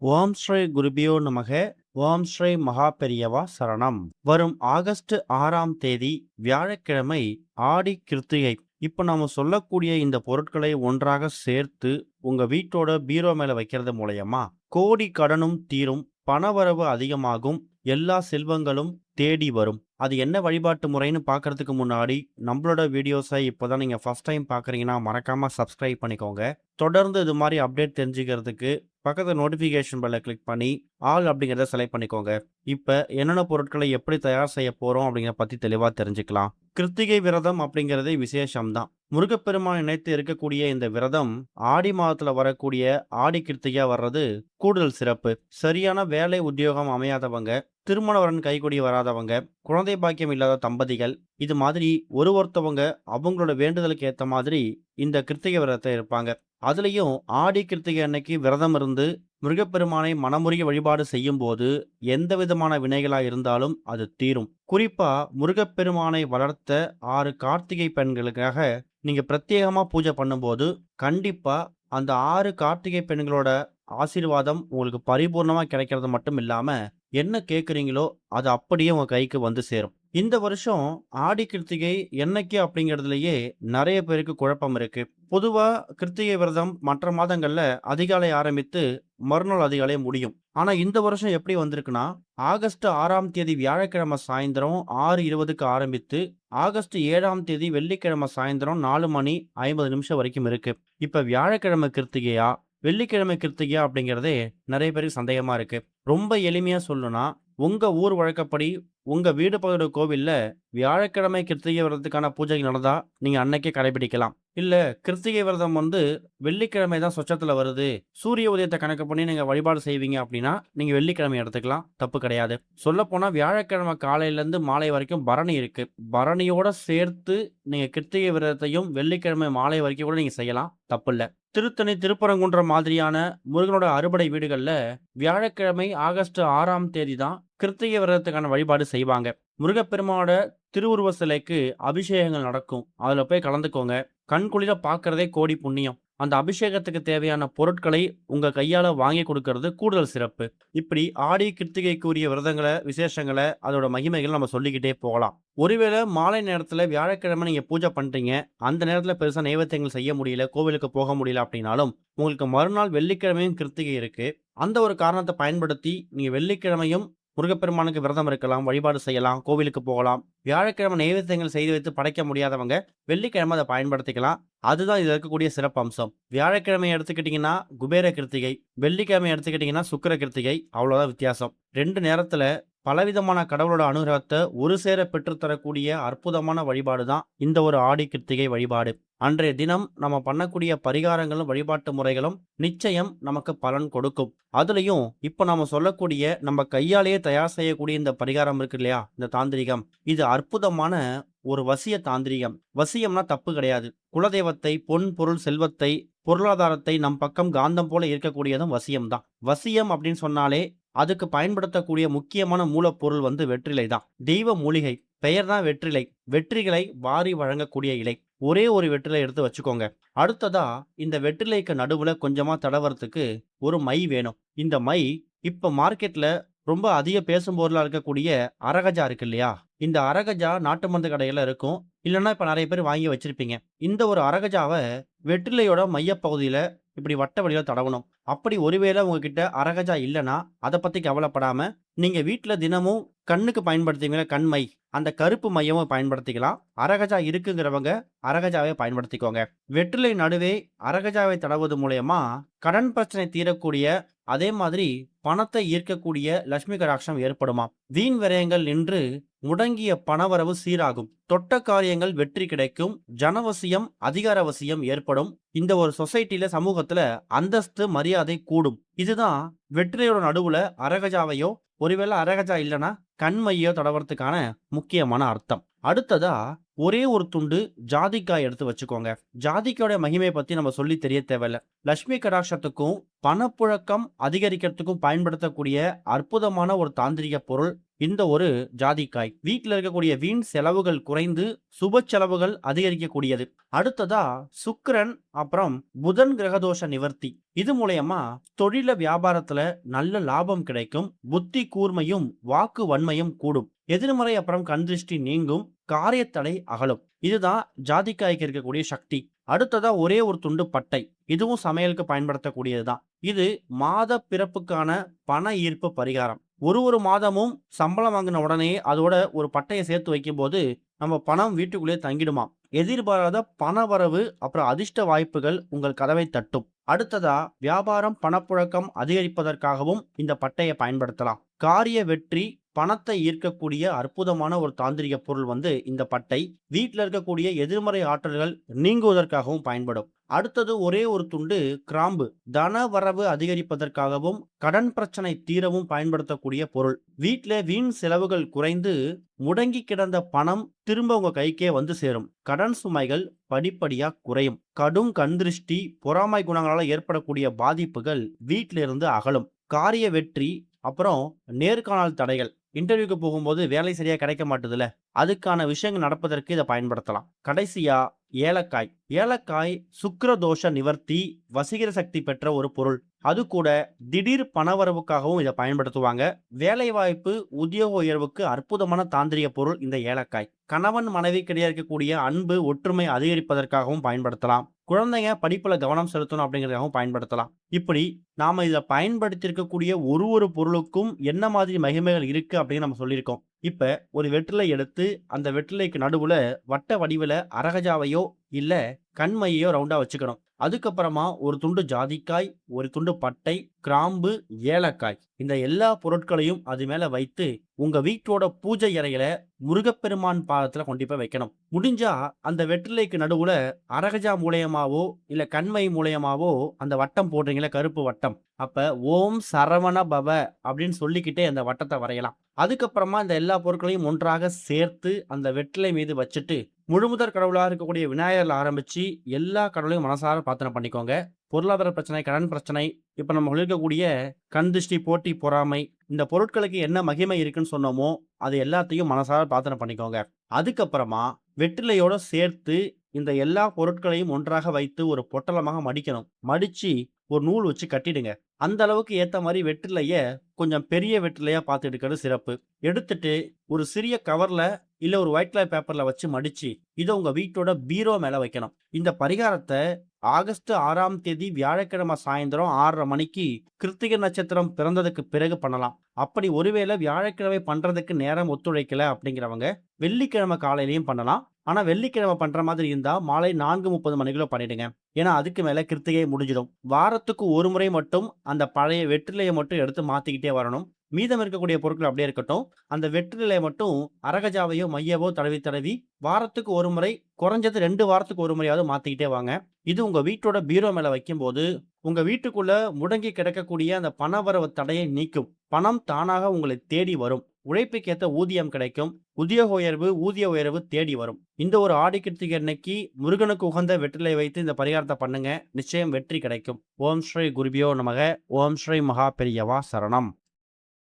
ஓம் ஸ்ரீ குருபியோ நமக. ஓம் ஸ்ரீ மகா பெரியவா சரணம். வரும் ஆகஸ்ட் 6ஆம் தேதி வியாழக்கிழமை ஆடி கிருத்திகை. இப்ப நாம சொல்லக்கூடிய இந்த பொருட்களை ஒன்றாக சேர்த்து உங்க வீட்டோட பீரோ மேல வைக்கிறது மூலயமா கோடி கடனும் தீரும், பணவரவு அதிகமாகும், எல்லா செல்வங்களும் தேடி வரும். அது என்ன வழிபாட்டு முறைன்னு பார்க்கறதுக்கு முன்னாடி நம்மளோட வீடியோஸை இப்போதான் நீங்க ஃபர்ஸ்ட் டைம் பார்க்குறீங்கன்னா மறக்காம சப்ஸ்கிரைப் பண்ணிக்கோங்க. தொடர்ந்து இது மாதிரி அப்டேட் தெரிஞ்சுக்கிறதுக்கு பக்கத்துல நோட்டிஃபிகேஷன் பெல்லை கிளிக் பண்ணி ஆல் அப்படிங்கிறத செலக்ட் பண்ணிக்கோங்க. இப்போ என்னென்ன பொருட்களை எப்படி தயார் செய்ய போறோம் அப்படிங்கிறத பத்தி தெளிவா தெரிஞ்சுக்கலாம். கிருத்திகை விரதம் அப்படிங்கிறது விசேஷம்தான். முருகப்பெருமான் நினைத்து இருக்கக்கூடிய இந்த விரதம் ஆடி மாதத்துல வரக்கூடிய ஆடி கிருத்திகையா வர்றது கூடுதல் சிறப்பு. சரியான வேலை உத்தியோகம் அமையாதவங்க, திருமண வரன் கைகூடி வராதவங்க, குழந்தை பாக்கியம் இல்லாத தம்பதிகள், இது மாதிரி ஒருத்தவங்க அவங்களோட வேண்டுதலுக்கு ஏத்த மாதிரி இந்த கிருத்திகை விரதத்தை இருப்பாங்க. அதுலயும் ஆடி கிருத்திகை அன்னைக்கு விரதம் இருந்து முருகப்பெருமானை மனமுருகி வழிபாடு செய்யும் போது எந்த விதமான வினைகளா இருந்தாலும் அது தீரும். குறிப்பா முருகப்பெருமானை வளர்த்த 6 கார்த்திகை பெண்களுக்காக நீங்க பிரத்யேகமா பூஜை பண்ணும்போது கண்டிப்பா அந்த 6 கார்த்திகை பெண்களோட ஆசீர்வாதம் உங்களுக்கு பரிபூர்ணமா கிடைக்கிறது மட்டும் இல்லாம என்ன கேட்குறீங்களோ அது அப்படியே உங்க கைக்கு வந்து சேரும். இந்த வருஷம் ஆடி கிருத்திகை என்னைக்கு அப்படிங்கிறதுலயே நிறைய பேருக்கு குழப்பம் இருக்கு. பொதுவா கிருத்திகை விரதம் மற்ற மாதங்கள்ல அதிகாலை ஆரம்பித்து மறுநாள் அதிகாலை முடியும். ஆனா இந்த வருஷம் எப்படி வந்திருக்குன்னா, ஆகஸ்ட் 6ஆம் தேதி வியாழக்கிழமை சாயந்தரம் 6:20க்கு ஆரம்பித்து ஆகஸ்ட் 7ஆம் தேதி வெள்ளிக்கிழமை சாயந்தரம் 4 மணி 50 நிமிஷம் வரைக்கும் இருக்கு. இப்ப வியாழக்கிழமை கிருத்திகையா வெள்ளிக்கிழமை கிருத்திகையா அப்படிங்கிறதே நிறைய பேருக்கு சந்தேகமா இருக்கு. ரொம்ப எளிமையா சொல்லணும்னா, உங்க ஊர் வழக்கப்படி உங்க வீடு பக்கத்துல கோவில்ல வியாழக்கிழமை கிருத்திகை விரதத்துக்கான பூஜைகள் நடந்தா நீங்க அன்னைக்கே கடைபிடிக்கலாம். இல்ல கிருத்திகை விரதம் வெள்ளிக்கிழமை தான் சொச்சத்துல வருது, சூரிய உதயத்தை கணக்கு பண்ணி நீங்க வழிபாடு செய்வீங்க அப்படின்னா நீங்க வெள்ளிக்கிழமை எடுத்துக்கலாம், தப்பு கிடையாது. சொல்ல போனா வியாழக்கிழமை காலையில இருந்து மாலை வரைக்கும் பரணி இருக்கு. பரணியோட சேர்த்து நீங்க கிருத்திகை விரதத்தையும் வெள்ளிக்கிழமை மாலை வரைக்கும் கூட நீங்க செய்யலாம், தப்பு இல்ல. திருத்தணி, திருப்பரங்குன்றம் மாதிரியான முருகனோட அறுபடை வீடுகள்ல வியாழக்கிழமை ஆகஸ்ட் 6ஆம் தேதி தான் கிருத்திகை விரதத்துக்கான வழிபாடு செய்வாங்க. முருகப்பெருமானோட திருவுருவ சிலைக்கு அபிஷேகங்கள் நடக்கும். அதுல போய் கலந்துக்கோங்க. கண்குளிர பார்க்கறதே கோடி புண்ணியம். அந்த அபிஷேகத்துக்கு தேவையான பொருட்களை உங்க கையால வாங்கி கொடுக்கறது கூடுதல் சிறப்பு. இப்படி ஆடி கிருத்திகைக்குரிய விரதங்களை, விசேஷங்களை, அதோட மகிமைகள் நம்ம சொல்லிக்கிட்டே போகலாம். ஒருவேளை மாலை நேரத்துல வியாழக்கிழமை நீங்க பூஜை பண்றீங்க, அந்த நேரத்துல பெருசா நைவேத்தியங்கள் செய்ய முடியல, கோவிலுக்கு போக முடியல அப்படின்னாலும் உங்களுக்கு மறுநாள் வெள்ளிக்கிழமையும் கிருத்திகை இருக்கு. அந்த ஒரு காரணத்தை பயன்படுத்தி நீங்க வெள்ளிக்கிழமையும் முருகப்பெருமானுக்கு விரதம் இருக்கலாம், வழிபாடு செய்யலாம், கோவிலுக்கு போகலாம். வியாழக்கிழமை நைவேத்தியங்கள் செய்து வைத்து படைக்க முடியாதவங்க வெள்ளிக்கிழமை அதை பயன்படுத்திக்கலாம். அதுதான் இதுல இருக்கக்கூடிய சிறப்பு அம்சம். வியாழக்கிழமை எடுத்துக்கிட்டீங்கன்னா குபேர கிருத்திகை, வெள்ளிக்கிழமை எடுத்துக்கிட்டீங்கன்னா சுக்கிர கிருத்திகை, அவ்வளவுதான் வித்தியாசம். 2 நேரத்துல பலவிதமான கடவுளோட அனுகிரகத்தை ஒரு சேர பெற்றுத்தரக்கூடிய அற்புதமான வழிபாடு தான் இந்த ஒரு ஆடி கிருத்திகை வழிபாடு. அன்றைய தினம் நம்ம பண்ணக்கூடிய பரிகாரங்களும் வழிபாட்டு முறைகளும் நிச்சயம் நமக்கு பலன் கொடுக்கும். அதுலயும் இப்ப நாம சொல்லக்கூடிய நம்ம கையாலேயே தயார் செய்யக்கூடிய இந்த பரிகாரம் இருக்கு இல்லையா, இந்த தாந்திரிகம், இது அற்புதமான ஒரு வசிய தாந்திரிகம். வசியம்னா தப்பு கிடையாது. குலதெய்வத்தை, பொன் பொருள் செல்வத்தை, பொருளாதாரத்தை நம் பக்கம் காந்தம் போல இருக்கக்கூடியதும் வசியம் தான். வசியம் அப்படின்னு சொன்னாலே அதுக்கு பயன்படுத்தக்கூடிய முக்கியமான மூலப்பொருள் வெற்றிலை தான். தெய்வ மூலிகை, பெயர் தான் வெற்றிலை. வெற்றிகளை வாரி வழங்கக்கூடிய இலை. ஒரே ஒரு வெற்றிலை எடுத்து வச்சுக்கோங்க. அடுத்ததா இந்த வெற்றிலைக்கு நடுவுல கொஞ்சமா தடவறதுக்கு ஒரு மை வேணும். இந்த மை இப்ப மார்க்கெட்ல ரொம்ப அதிக பேசும் பொருளா இருக்கக்கூடிய அரகஜா இருக்கு இல்லையா, இந்த அரகஜா நாட்டு மருந்து கடையில இருக்கும். இல்லைன்னா இப்ப நிறைய பேர் வாங்கி வச்சிருப்பீங்க. இந்த ஒரு அரகஜாவை வெற்றிலையோட மையப்பகுதியில இப்படி வட்ட வடிவ தடவணும். அப்படி ஒருவேளை உங்ககிட்ட அரகஜா இல்லைன்னா அதை பத்தி கவலைப்படாம நீங்க வீட்டுல தினமும் கண்ணுக்கு பயன்படுத்துவீங்களா கண்மை, அந்த கருப்பு மையமும் பயன்படுத்திக்கலாம். அரகஜா இருக்குங்கிறவங்க அரகஜாவை பயன்படுத்திக்கோங்க. வெற்றிலை நடுவே அரகஜாவை தடவுவது மூலயமா கடன் பிரச்சனை தீரக்கூடிய, அதே மாதிரி பணத்தை ஈர்க்கக்கூடிய லட்சுமி கடாட்சம் ஏற்படுமா. வீண் விரயங்கள் நின்று முடங்கிய பணவரவு சீராகும். தொட்ட காரியங்கள் வெற்றி கிடைக்கும். ஜனவசியம், அதிகாரவசியம் ஏற்படும். இந்த ஒரு சொசைட்டில, சமூகத்துல அந்தஸ்து, மரியாதை கூடும். இதுதான் வெற்றிலையோட நடுவுல அரகஜாவையோ, ஒருவேளை அரகஜா இல்லைன்னா கண்மையோ தடவறதுக்கான முக்கியமான அர்த்தம். அடுத்ததா ஒரே ஒரு துண்டு ஜாதிக்காய் எடுத்து வச்சுக்கோங்க. ஜாதிக்காயோட மகிமையை பத்தி நம்ம சொல்லி தெரிய தேவையில்ல. லட்சுமி கடாட்சத்துக்கும் பணப்புழக்கம் அதிகரிக்கிறதுக்கும் பயன்படுத்தக்கூடிய அற்புதமான ஒரு தாந்திரிக பொருள் இந்த ஒரு ஜாதிக்காய். வீட்டில் இருக்கக்கூடிய வீண் செலவுகள் குறைந்து சுப செலவுகள் அதிகரிக்கக்கூடியது. அடுத்ததா சுக்கிரன் அப்புறம் புதன் கிரகதோஷ நிவர்த்தி. இது மூலயமா தொழில வியாபாரத்துல நல்ல லாபம் கிடைக்கும். புத்தி கூர்மையும் வாக்கு வன்மையும் கூடும். எதிர்மறை அப்புறம் கண்திருஷ்டி நீங்கும். காரியத்தடை அகலும். இதுதான் ஜாதிக்காய்க்கு இருக்கக்கூடிய சக்தி. அடுத்ததா ஒரே ஒரு துண்டு பட்டை. இதுவும் சமையலுக்கு பயன்படுத்தக்கூடியதுதான். இது மாத பிறப்புக்கான பண ஈர்ப்பு பரிகாரம். ஒரு மாதமும் சம்பளம் வாங்கின உடனே அதோட ஒரு பட்டையை சேர்த்து வைக்கும்போது நம்ம பணம் வீட்டுக்குள்ளே தங்கிடுமாம். எதிர்பாராத பண வரவு அப்புறம் அதிர்ஷ்ட வாய்ப்புகள் உங்கள் கதவை தட்டும். அடுத்ததா வியாபாரம் பணப்புழக்கம் அதிகரிப்பதற்காகவும் இந்த பட்டையை பயன்படுத்தலாம். காரிய வெற்றி பணத்தை ஈர்க்கக்கூடிய அற்புதமான ஒரு தாந்திரிக பொருள் இந்த பட்டை. வீட்டில் இருக்கக்கூடிய எதிர்மறை ஆற்றல்கள் நீங்குவதற்காகவும் பயன்படும். அடுத்தது ஒரே ஒரு துண்டு கிராம்பு. தன வரவு அதிகரிப்பதற்காகவும் கடன் பிரச்சனை தீரவும் பயன்படுத்தக்கூடிய பொருள். வீட்டில் வீண் செலவுகள் குறைந்து முடங்கி கிடந்த பணம் திரும்ப உங்க கைக்கே வந்து சேரும். கடன் சுமைகள் படிப்படியா குறையும். கடும் கண்திருஷ்டி பொறாமை குணங்களால் ஏற்படக்கூடிய பாதிப்புகள் வீட்டிலிருந்து அகலும். காரிய வெற்றி அப்புறம் நேர்காணல் தடைகள். இன்டர்வியூக்கு போகும்போது வேலை சரியா கிடைக்க மாட்டுதுல, அதுக்கான விஷயங்கள் நடப்பதற்கு இதை பயன்படுத்தலாம். கடைசியா ஏலக்காய். ஏலக்காய் சுக்கிர தோஷ நிவர்த்தி, வசீகர சக்தி பெற்ற ஒரு பொருள். அது கூட திடீர் பணவரவுக்காகவும் இதை பயன்படுத்துவாங்க. வேலை வாய்ப்பு உத்தியோக உயர்வுக்கு அற்புதமான தாந்திரிக பொருள் இந்த ஏலக்காய். கணவன் மனைவிக்கிடையே இருக்கக்கூடிய அன்பு ஒற்றுமை அதிகரிப்பதற்காகவும் பயன்படுத்தலாம். குழந்தைங்க படிப்புல கவனம் செலுத்தணும் அப்படிங்கிறதுக்காகவும் பயன்படுத்தலாம். இப்படி நாம இதை பயன்படுத்தி இருக்கக்கூடிய ஒரு பொருளுக்கும் என்ன மாதிரி மகிமைகள் இருக்கு அப்படின்னு நம்ம சொல்லியிருக்கோம். இப்ப ஒரு வெற்றிலை எடுத்து அந்த வெற்றிலைக்கு நடுவுல வட்ட வடிவில அரகஜாவையோ இல்ல கண்மையோ ரவுண்டா வச்சுக்கணும். அதுக்கப்புறமா ஒரு துண்டு ஜாதிக்காய், ஒரு துண்டு பட்டை, கிராம்பு, ஏலக்காய், இந்த எல்லா பொருட்களையும் அது மேல வைத்து உங்க வீட்டோட பூஜை அறையில முருகப்பெருமான் பாதத்துல கொண்டு போய் வைக்கணும். முடிஞ்சா அந்த வெற்றிலைக்கு நடுவுல அரகஜா மூலியமாவோ இல்ல கண்மை மூலியமாவோ அந்த வட்டம் போடுறீங்களா, கருப்பு வட்டம், அப்ப ஓம் சரவண பவ அப்படின்னு சொல்லிக்கிட்டே அந்த வட்டத்தை வரையலாம். அதுக்கப்புறமா இந்த எல்லா பொருட்களையும் ஒன்றாக சேர்த்து அந்த வெற்றிலை மீது வச்சுட்டு முழுமுதற் கடவுளாக இருக்கக்கூடிய விநாயகர்ல ஆரம்பிச்சு எல்லா கடவுளையும் மனசார பிரார்த்தனை பண்ணிக்கோங்க. பொருளாதார பிரச்சனை, கடன் பிரச்சனை, இப்ப நம்ம இருக்கக்கூடிய கண் திருஷ்டி, போட்டி, பொறாமை, இந்த பொருட்களுக்கு என்ன மகிமை இருக்குன்னு சொன்னோமோ அது எல்லாத்தையும் மனசார பிரார்த்தனை பண்ணிக்கோங்க. அதுக்கப்புறமா வெற்றிலையோட சேர்த்து இந்த எல்லா பொருட்களையும் ஒன்றாக வைத்து ஒரு பொட்டலமாக மடிக்கணும். மடிச்சு ஒரு நூல் வச்சு கட்டிடுங்க. அந்த அளவுக்கு ஏத்த மாதிரி வெற்றிலைய கொஞ்சம் பெரிய வெற்றிலையா பார்த்து எடுக்கிறது சிறப்பு. எடுத்துட்டு ஒரு சிறிய கவர்ல இல்ல ஒரு ஒயிட் கலர் பேப்பர்ல வச்சு மடிச்சு இதை உங்க வீட்டோட பீரோ மேல வைக்கணும். இந்த பரிகாரத்தை ஆகஸ்ட் 6ஆம் தேதி வியாழக்கிழமை சாயந்தரம் 6:30 மணிக்கு கிருத்திகை நட்சத்திரம் பிறந்ததுக்கு பிறகு பண்ணலாம். அப்படி ஒருவேளை வியாழக்கிழமை பண்றதுக்கு நேரம் ஒத்துழைக்கல அப்படிங்கிறவங்க வெள்ளிக்கிழமை காலையிலையும் பண்ணலாம். ஆனா வெள்ளிக்கிழமை பண்ற மாதிரி இருந்தா மாலை 4:30 மணிக்குள்ள பண்ணிடுங்க. ஏன்னா அதுக்கு மேல கிருத்திகை முடிஞ்சிடும். வாரத்துக்கு ஒரு முறை மட்டும் அந்த பழைய வெற்றிலையை மட்டும் எடுத்து மாத்திக்கிட்டே வரணும். மீதம் இருக்கக்கூடிய பொருட்கள் அப்படியே இருக்கட்டும். அந்த வெற்றிலையை மட்டும் அரகஜாவையோ மையவோ தடவி தடவி வாரத்துக்கு ஒரு முறை, குறைஞ்சது 2 வாரத்துக்கு ஒரு முறையாவது மாத்திக்கிட்டே வாங்க. இது உங்க வீட்டோட பீரோ மேல வைக்கும்போது உங்க வீட்டுக்குள்ள முடங்கி கிடக்கக்கூடிய அந்த பணவரவு தடையை நீக்கும். பணம் தானாக உங்களை தேடி வரும். உழைப்புக்கேற்ற ஊதியம் கிடைக்கும். ஊதிய உயர்வு தேடி வரும். இந்த ஒரு ஆடி கிருத்திகை அன்னைக்கு முருகனுக்கு உகந்த வெற்றிலை வைத்து இந்த பரிகாரத்தை பண்ணுங்க. நிச்சயம் வெற்றி கிடைக்கும். ஓம் ஸ்ரீ குருபியோ நமக. ஓம் ஸ்ரீ மகா பெரியவா சரணம்.